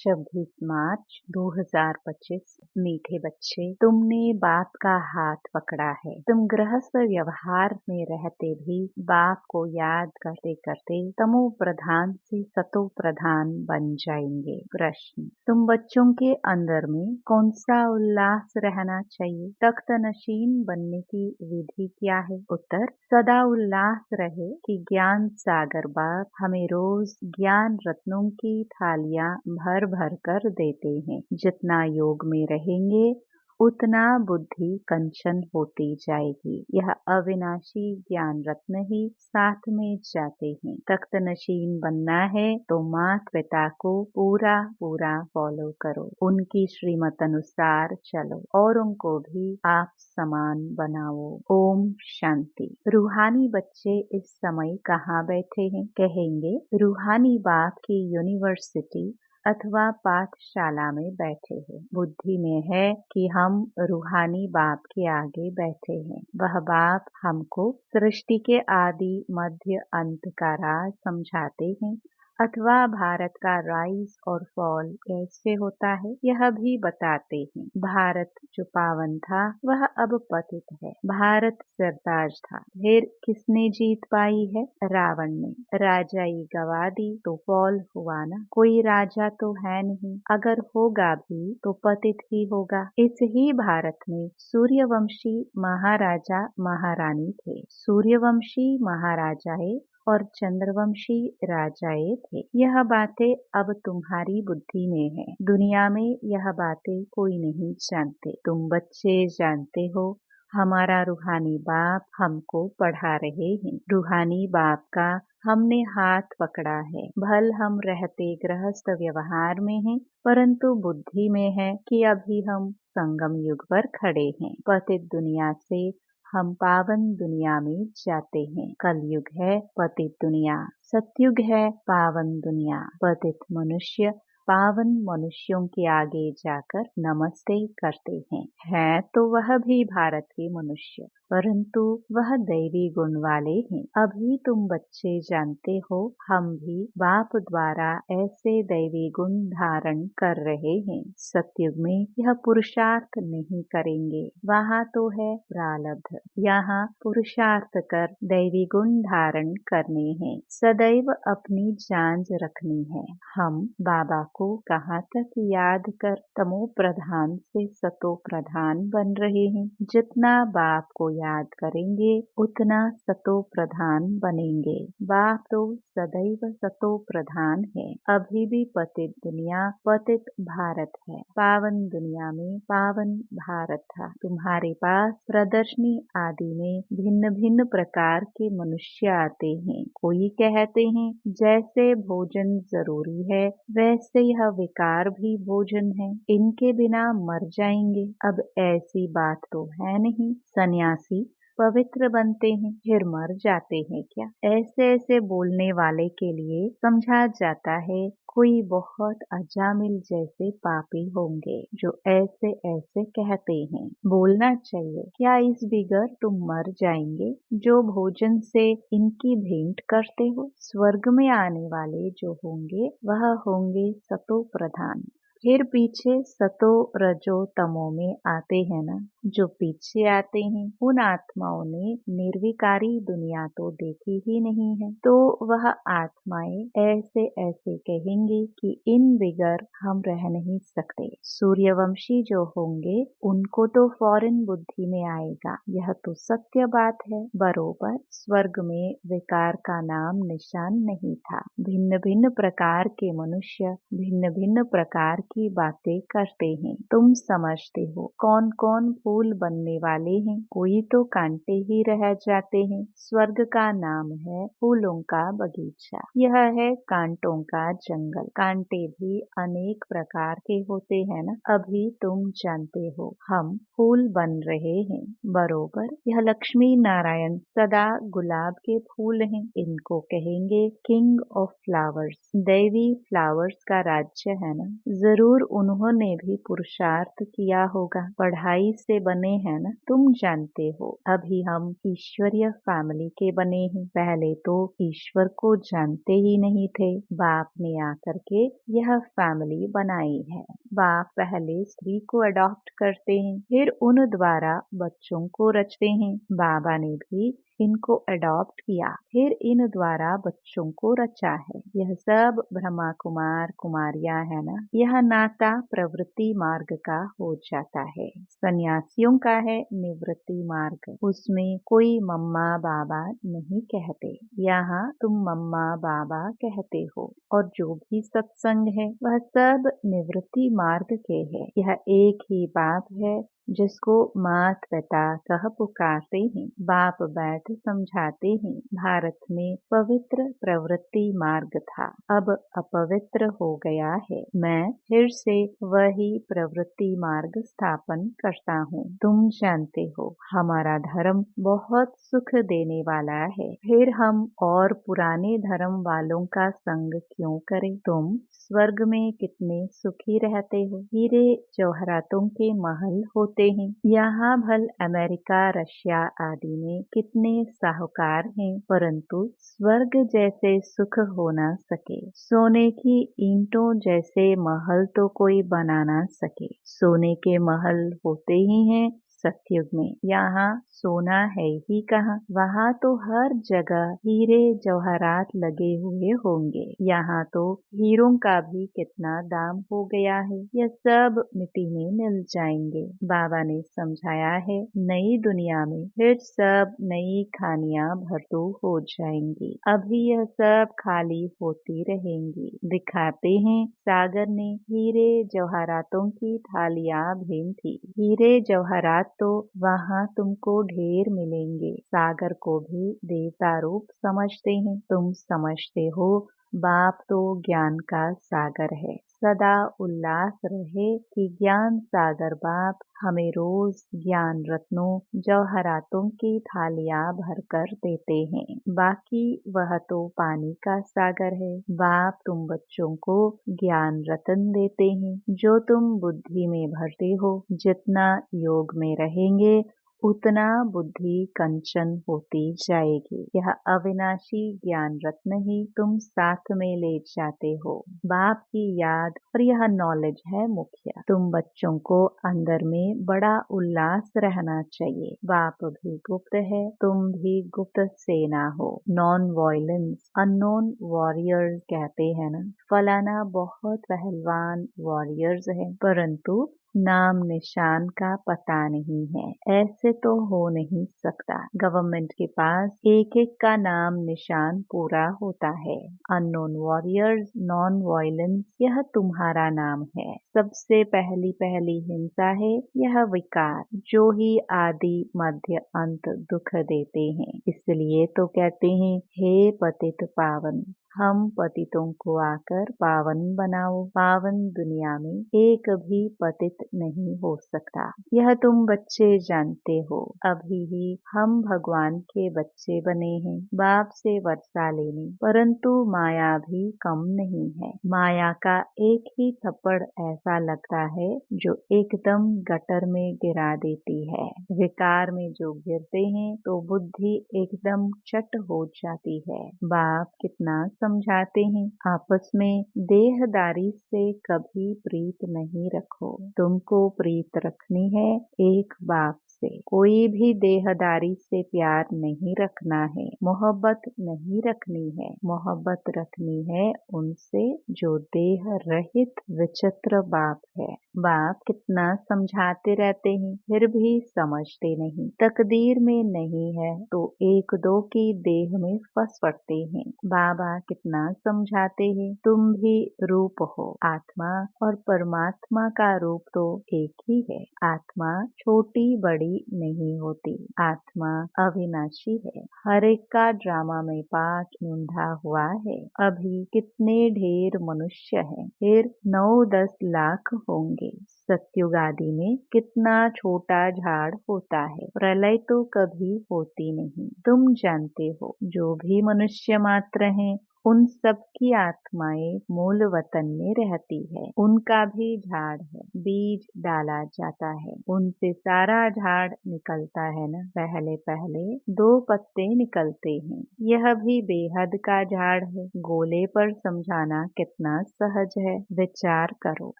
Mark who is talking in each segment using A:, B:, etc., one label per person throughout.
A: 26 मार्च 2025। मीठे बच्चे, तुमने बाप का हाथ पकड़ा है। तुम गृहस्थ व्यवहार में रहते भी बाप को याद करते करते तमो प्रधान से सतो प्रधान बन जाएंगे। प्रश्न, तुम बच्चों के अंदर में कौन सा उल्लास रहना चाहिए? तख्त नशीन बनने की विधि क्या है? उत्तर, सदा उल्लास रहे कि ज्ञान सागर बाप हमें रोज ज्ञान रत्नों की थालियां भर भर कर देते हैं। जितना योग में रहेंगे उतना बुद्धि कंचन होती जाएगी। यह अविनाशी ज्ञान रत्न ही साथ में जाते हैं। तख्त नशीन बनना है तो माता पिता को पूरा पूरा फॉलो करो, उनकी श्रीमत अनुसार चलो और उनको भी आप समान बनाओ। ओम शांति। रूहानी बच्चे इस समय कहाँ बैठे हैं? कहेंगे रूहानी बाप की यूनिवर्सिटी अथवा पाठशाला में बैठे हैं। बुद्धि में है कि हम रूहानी बाप के आगे बैठे हैं। वह बाप हमको सृष्टि के आदि मध्य अंत का राज समझाते हैं अथवा भारत का राइज और फॉल कैसे होता है यह भी बताते हैं। भारत जो पावन था वह अब पतित है। भारत सरताज था, फिर किसने जीत पाई है? रावण ने। राजाई गवा दी तो फॉल हुआ ना। कोई राजा तो है नहीं, अगर होगा भी तो पतित ही होगा। इस ही भारत में सूर्यवंशी महाराजा महारानी थे। सूर्यवंशी महाराजाए और चंद्रवंशी राजाए थे। यह बातें अब तुम्हारी बुद्धि में है। दुनिया में यह बातें कोई नहीं जानते, तुम बच्चे जानते हो। हमारा रूहानी बाप हमको पढ़ा रहे हैं। रूहानी बाप का हमने हाथ पकड़ा है। भल हम रहते गृहस्थ व्यवहार में हैं, परंतु बुद्धि में है कि अभी हम संगम युग पर खड़े हैं। पतित दुनिया से हम पावन दुनिया में जाते हैं। कलयुग है पतित दुनिया, सतयुग है पावन दुनिया। पतित मनुष्य पावन मनुष्यों के आगे जाकर नमस्ते करते हैं। है तो वह भी भारत के मनुष्य, परंतु वह दैवी गुण वाले हैं। अभी तुम बच्चे जानते हो हम भी बाप द्वारा ऐसे दैवी गुण धारण कर रहे हैं। सतयुग में यह पुरुषार्थ नहीं करेंगे, वहाँ तो है प्रारब्ध। यहाँ पुरुषार्थ कर दैवी गुण धारण करने हैं। सदैव अपनी जांच रखनी है। हम बाबा को कहाँ तक याद कर तमो प्रधान से सतो प्रधान बन रहे हैं। जितना बाप को याद करेंगे उतना सतो प्रधान बनेंगे। बाप तो सदैव सतो प्रधान है। अभी भी पतित दुनिया पतित भारत है। पावन दुनिया में पावन भारत था। तुम्हारे पास प्रदर्शनी आदि में भिन्न भिन्न प्रकार के मनुष्य आते हैं। कोई कहते हैं जैसे भोजन जरूरी है वैसे यह विकार भी भोजन है, इनके बिना मर जाएंगे। अब ऐसी बात तो है नहीं। सन्यासी पवित्र बनते हैं फिर मर जाते हैं क्या? ऐसे ऐसे बोलने वाले के लिए समझा जाता है कोई बहुत अजामिल जैसे पापी होंगे जो ऐसे ऐसे कहते हैं। बोलना चाहिए क्या इस बिगर तुम मर जाएंगे जो भोजन से इनकी भेंट करते हो? स्वर्ग में आने वाले जो होंगे वह होंगे सतो प्रधान। फिर पीछे सतो रजो तमो में आते हैं ना। जो पीछे आते हैं उन आत्माओं ने निर्विकारी दुनिया तो देखी ही नहीं है, तो वह आत्माएं ऐसे ऐसे कहेंगे कि इन बिगर हम रह नहीं सकते। सूर्यवंशी जो होंगे उनको तो फौरन बुद्धि में आएगा, यह तो सत्य बात है। बरोबर स्वर्ग में विकार का नाम निशान नहीं था। भिन्न भिन्न प्रकार के मनुष्य भिन्न भिन्न प्रकार की बातें करते हैं। तुम समझते हो कौन कौन फूल बनने वाले हैं? कोई तो कांटे ही रह जाते हैं। स्वर्ग का नाम है फूलों का बगीचा, यह है कांटों का जंगल। कांटे भी अनेक प्रकार के होते हैं ना। अभी तुम जानते हो हम फूल बन रहे हैं। बरोबर यह लक्ष्मी नारायण सदा गुलाब के फूल हैं। इनको कहेंगे किंग ऑफ फ्लावर्स। दैवी फ्लावर्स का राज्य है ना। जरूर जरूर उन्होंने भी पुरुषार्थ किया होगा, पढ़ाई से बने हैं ना, तुम जानते हो। अभी हम ईश्वरीय फैमिली के बने हैं, पहले तो ईश्वर को जानते ही नहीं थे। बाप ने आकर के यह फैमिली बनाई है। बाप पहले स्त्री को अडॉप्ट करते हैं, फिर उन द्वारा बच्चों को रचते हैं। बाबा ने भी इनको अडॉप्ट किया, फिर इन द्वारा बच्चों को रचा है। यह सब ब्रह्मा कुमार कुमारियां है ना, यह नाता प्रवृत्ति मार्ग का हो जाता है। सन्यासियों का है निवृत्ति मार्ग, उसमें कोई मम्मा बाबा नहीं कहते। यहाँ तुम मम्मा बाबा कहते हो, और जो भी सत्संग है वह सब निवृत्ति मार्ग के है। यह एक ही बाप है जिसको मात पिता कह पुकारते हैं। बाप बैठ समझाते हैं। भारत में पवित्र प्रवृत्ति मार्ग था, अब अपवित्र हो गया है। मैं फिर से वही प्रवृत्ति मार्ग स्थापन करता हूँ। तुम जानते हो हमारा धर्म बहुत सुख देने वाला है, फिर हम और पुराने धर्म वालों का संग क्यों करें। तुम स्वर्ग में कितने सुखी रहते हो, हीरे जवाहरातों के महल होते हैं। यहाँ भल अमेरिका रशिया आदि में कितने साहूकार हैं, परंतु स्वर्ग जैसे सुख हो न सके। सोने की ईंटों जैसे महल तो कोई बना ना सके। सोने के महल होते ही हैं सतयुग में, यहाँ सोना है ही कहाँ। वहाँ तो हर जगह हीरे जवाहरात लगे हुए होंगे। यहाँ तो हीरों का भी कितना दाम हो गया है। यह सब मिट्टी में मिल जाएंगे। बाबा ने समझाया है नई दुनिया में फिर सब नई खानियाँ भरतू हो जाएंगी। अभी यह सब खाली होती रहेंगी। दिखाते हैं सागर ने हीरे जवाहरातों की थालियाँ भेज थी। हीरे जवाहरात तो वहाँ तुमको ढेर मिलेंगे। सागर को भी देवता रूप समझते हैं। तुम समझते हो बाप तो ज्ञान का सागर है। सदा उल्लास रहे कि ज्ञान सागर बाप हमें रोज ज्ञान रत्नों जवाहरातों की थालियाँ भरकर देते हैं। बाकी वह तो पानी का सागर है। बाप तुम बच्चों को ज्ञान रत्न देते हैं जो तुम बुद्धि में भरते हो। जितना योग में रहेंगे उतना बुद्धि कंचन होती जाएगी। यह अविनाशी ज्ञान रत्न ही तुम साथ में ले जाते हो। बाप की याद और यह नॉलेज है मुख्य। तुम बच्चों को अंदर में बड़ा उल्लास रहना चाहिए। बाप भी गुप्त है, तुम भी गुप्त सेना हो। नॉन वायलेंस अननोन वॉरियर्स कहते हैं ना, फलाना बहुत पहलवान वॉरियर्स है, परंतु नाम निशान का पता नहीं है। ऐसे तो हो नहीं सकता। गवर्नमेंट के पास एक एक का नाम निशान पूरा होता है। अननोन वॉरियर्स नॉन वायलेंस यह तुम्हारा नाम है। सबसे पहली हिंसा है यह विकार, जो ही आदि मध्य अंत दुख देते हैं। इसलिए तो कहते हैं हे पतित पावन, हम पतितों को आकर पावन बनाओ। पावन दुनिया में एक भी पतित नहीं हो सकता। यह तुम बच्चे जानते हो। अभी ही हम भगवान के बच्चे बने हैं, बाप से वर्षा लेने, परंतु माया भी कम नहीं है। माया का एक ही थप्पड़ ऐसा लगता है जो एकदम गटर में गिरा देती है। विकार में जो गिरते हैं तो बुद्धि एकदम चट हो जाती है। बाप कितना समझाते हैं, आपस में देहदारी से कभी प्रीत नहीं रखो। तुमको प्रीत रखनी है एक बाप से। कोई भी देहदारी से प्यार नहीं रखना है, मोहब्बत नहीं रखनी है। मोहब्बत रखनी है उनसे जो देह रहित विचित्र बाप है। बाप कितना समझाते रहते हैं फिर भी समझते नहीं। तकदीर में नहीं है तो एक दो की देह में फंस पड़ते हैं। बाबा कितना समझाते हैं, तुम भी रूप हो। आत्मा और परमात्मा का रूप तो एक ही है। आत्मा छोटी बड़ी नहीं होती, आत्मा अविनाशी है। हर एक का ड्रामा में पाठ ढूंढा हुआ है। अभी कितने ढेर मनुष्य हैं, फिर 9-10 लाख होंगे। सत्युग आदि में कितना छोटा झाड़ होता है। प्रलय तो कभी होती नहीं। तुम जानते हो जो भी मनुष्य मात्र हैं उन सब की आत्माएं मूल वतन में रहती है। उनका भी झाड़ है, बीज डाला जाता है, उनसे सारा झाड़ निकलता है ना। पहले पहले 2 पत्ते निकलते हैं। यह भी बेहद का झाड़ है। गोले पर समझाना कितना सहज है। विचार करो,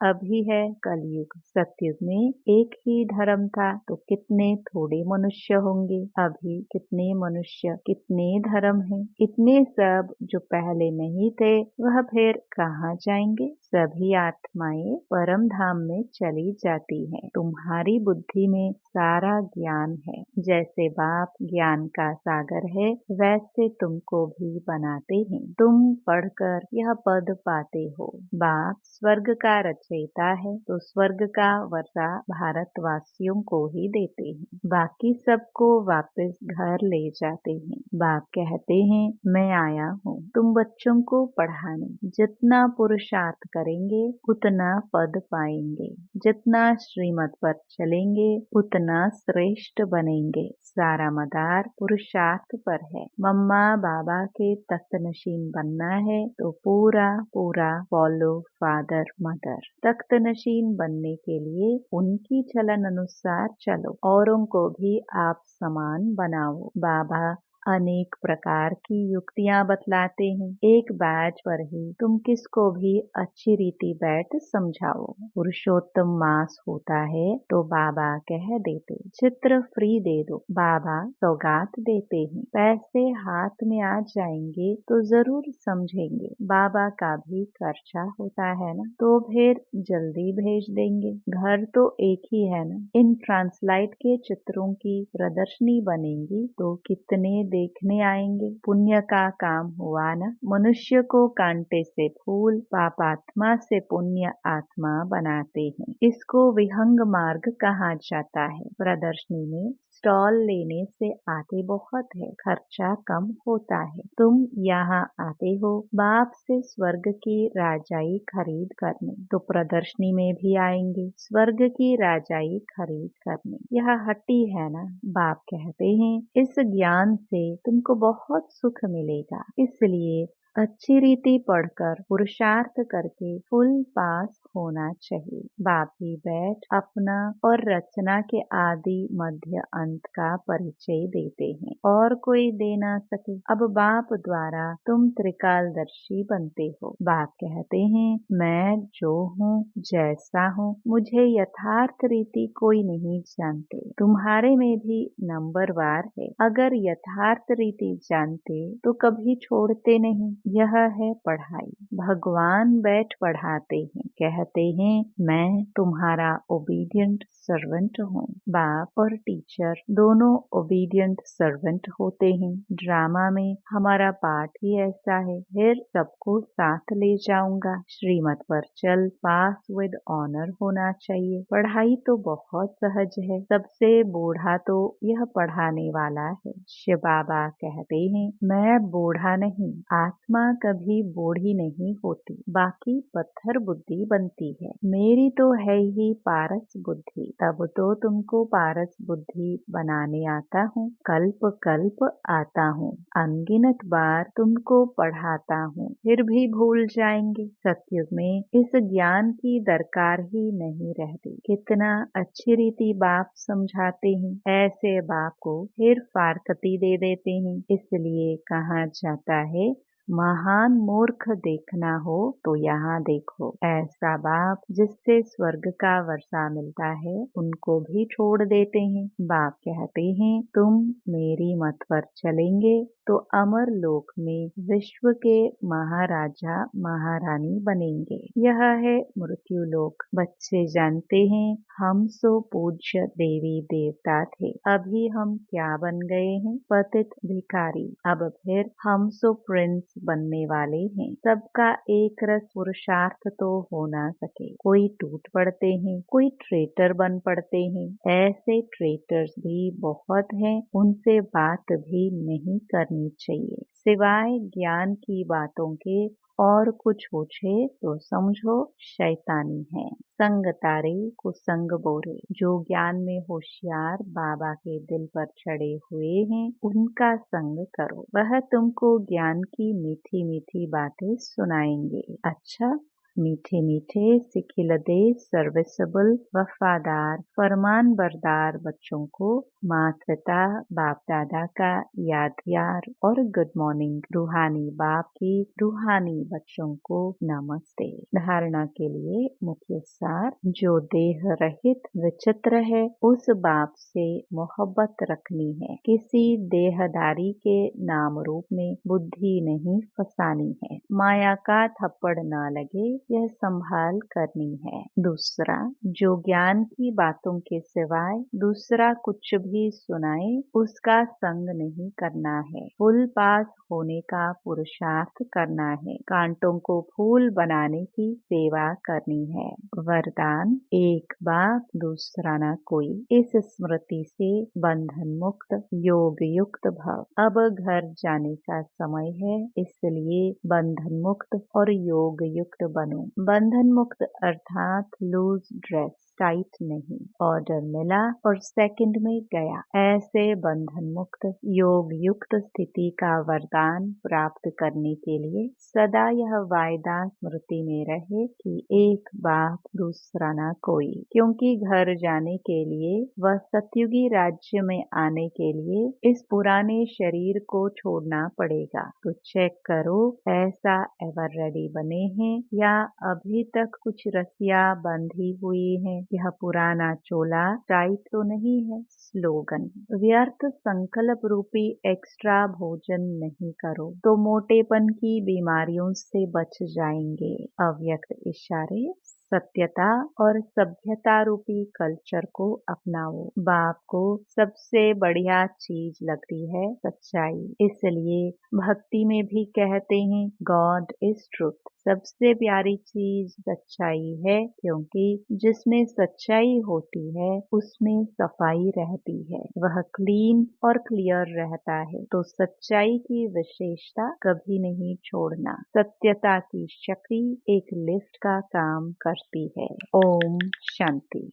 A: अभी है कलयुग। सतयुग में एक ही धर्म था तो कितने थोड़े मनुष्य होंगे। अभी कितने मनुष्य, कितने धर्म हैं। इतने सब जो पहले नहीं थे वह फिर कहाँ जाएंगे। सभी आत्माएं परम धाम में चली जाती हैं। तुम्हारी बुद्धि में सारा ज्ञान है। जैसे बाप ज्ञान का सागर है वैसे तुमको भी बनाते हैं। तुम पढ़कर यह पद पाते हो। बाप स्वर्ग का रचयिता है तो स्वर्ग का वर्षा भारतवासियों को ही देते हैं। बाकी सबको वापस घर ले जाते हैं। बाप कहते हैं मैं आया हूँ तुम बच्चों को पढ़ाने। जितना पुरुषार्थ करेंगे उतना पद पाएंगे। जितना श्रीमत पर चलेंगे उतना श्रेष्ठ बनेंगे। सारा मदार पुरुषार्थ पर है। मम्मा बाबा के तख्त नशीन बनना है तो पूरा पूरा फॉलो फादर मदर। तख्त नशीन बनने के लिए उनकी चलन अनुसार चलो। औरों को भी आप समान बनाओ। बाबा अनेक प्रकार की युक्तियां बतलाते हैं। एक बैच पर ही तुम किसको भी अच्छी रीति बैठ समझाओ। पुरुषोत्तम मास होता है तो बाबा कह देते चित्र फ्री दे दो। बाबा सौगात देते हैं। पैसे हाथ में आ जाएंगे तो जरूर समझेंगे। बाबा का भी खर्चा होता है ना तो फिर जल्दी भेज देंगे। घर तो एक ही है ना। इन ट्रांसलाइट के चित्रों की प्रदर्शनी बनेगी तो कितने देखने आएंगे। पुण्य का काम हुआ ना। मनुष्य को कांटे से फूल, पापात्मा से पुण्य आत्मा बनाते हैं। इसको विहंग मार्ग कहा जाता है। प्रदर्शनी में स्टॉल लेने से आते बहुत है, खर्चा कम होता है। तुम यहाँ आते हो बाप से स्वर्ग की राजाई खरीद करने तो प्रदर्शनी में भी आएंगे स्वर्ग की राजाई खरीद करने। यह हट्टी है ना। बाप कहते हैं इस ज्ञान से तुमको बहुत सुख मिलेगा। इसलिए अच्छी रीति पढ़कर पुरुषार्थ करके फुल पास होना चाहिए। बाप ही बैठ अपना और रचना के आदि मध्य अंत का परिचय देते हैं और कोई दे ना सके। अब बाप द्वारा तुम त्रिकालदर्शी बनते हो। बाप कहते हैं मैं जो हूँ जैसा हूँ मुझे यथार्थ रीति कोई नहीं जानते। तुम्हारे में भी नंबरवार है। अगर यथार्थ रीति जानते तो कभी छोड़ते नहीं। यह है पढ़ाई। भगवान बैठ पढ़ाते हैं। कहते हैं मैं तुम्हारा ओबीडियंट सर्वेंट हूँ। बाप और टीचर दोनों ओबीडियंट सर्वेंट होते हैं। ड्रामा में हमारा पाठ ही ऐसा है। फिर सबको साथ ले जाऊंगा। श्रीमत पर चल पास विद ऑनर होना चाहिए। पढ़ाई तो बहुत सहज है। सबसे बूढ़ा तो यह पढ़ाने वाला है। शिव बाबा कहते हैं मैं बूढ़ा नहीं। आत्मा कभी बूढ़ी नहीं होती। बाकी पत्थर बुद्धि बनती है। मेरी तो है ही पारस बुद्धि। तब तो तुमको पारस बुद्धि बनाने आता हूँ। कल्प कल्प आता हूँ। अनगिनत बार तुमको पढ़ाता हूँ फिर भी भूल जाएंगे। सतयुग में इस ज्ञान की दरकार ही नहीं रहती। कितना अच्छी रीति बाप समझाते हैं। ऐसे बाप को फिर फारकती दे देते हैं। इसलिए कहा जाता है महान मूर्ख देखना हो तो यहाँ देखो। ऐसा बाप जिससे स्वर्ग का वर्षा मिलता है उनको भी छोड़ देते हैं। बाप कहते हैं तुम मेरी मत पर चलेंगे तो अमर लोक में विश्व के महाराजा महारानी बनेंगे। यह है मृत्यु लोक। बच्चे जानते हैं हम सो पूज्य देवी देवता थे। अभी हम क्या बन गए हैं? पतित भिखारी। अब फिर हम सो प्रिंस बनने वाले हैं। सबका एक रस पुरुषार्थ तो हो ना सके। कोई टूट पड़ते हैं, कोई ट्रेटर बन पड़ते हैं। ऐसे ट्रेटर्स भी बहुत हैं। उनसे बात भी नहीं करनी चाहिए। सिवाय ज्ञान की बातों के और कुछ पूछे तो समझो शैतानी है। संग तारे को संग बोरे, जो ज्ञान में होशियार बाबा के दिल पर चढ़े हुए हैं उनका संग करो, वह तुमको ज्ञान की मीठी मीठी बातें सुनाएंगे। अच्छा, मीठे मीठे सिखिलदे सर्विसेबल वफादार फरमान बरदार बच्चों को माता पिता बाप दादा का याद और गुड मॉर्निंग। रूहानी बाप की रूहानी बच्चों को नमस्ते। धारणा के लिए मुख्य सार, जो देह रहित विचित्र है उस बाप से मोहब्बत रखनी है। किसी देहदारी के नाम रूप में बुद्धि नहीं फसानी है। माया का थप्पड़ न लगे यह संभाल करनी है। दूसरा, जो ज्ञान की बातों के सिवाय दूसरा कुछ भी सुनाए उसका संग नहीं करना है। फुल पास होने का पुरुषार्थ करना है। कांटों को फूल बनाने की सेवा करनी है। वरदान, एक बाप दूसरा न कोई। इस स्मृति से बंधन मुक्त योग युक्त भव। अब घर जाने का समय है, इसलिए बंधन मुक्त और योग युक्त बनो। बंधन मुक्त अर्थात लूज ड्रेस, टाइट नहीं। ऑर्डर मिला और सेकंड में गया, ऐसे बंधन मुक्त योग युक्त स्थिति का वरदान प्राप्त करने के लिए सदा यह वायदा स्मृति में रहे कि एक बाप दूसरा ना कोई। क्योंकि घर जाने के लिए व सतयुगी राज्य में आने के लिए इस पुराने शरीर को छोड़ना पड़ेगा। तो चेक करो ऐसा एवर रेडी बने हैं या अभी तक कुछ रस्सियाँ बंधी हुई हैं। यह पुराना चोला टाइट तो नहीं है। स्लोगन, व्यर्थ संकल्प रूपी एक्स्ट्रा भोजन नहीं करो तो मोटेपन की बीमारियों से बच जाएंगे। अव्यक्त इशारे, सत्यता और सभ्यता रूपी कल्चर को अपनाओ। बाप को सबसे बढ़िया चीज लगती है सच्चाई, इसलिए भक्ति में भी कहते हैं गॉड इज ट्रुथ। सबसे प्यारी चीज सच्चाई है, क्योंकि जिसमें सच्चाई होती है उसमें सफाई रहती है, वह क्लीन और क्लियर रहता है। तो सच्चाई की विशेषता कभी नहीं छोड़ना। सत्यता की शक्ति एक लिफ्ट का काम करती है। ओम शांति।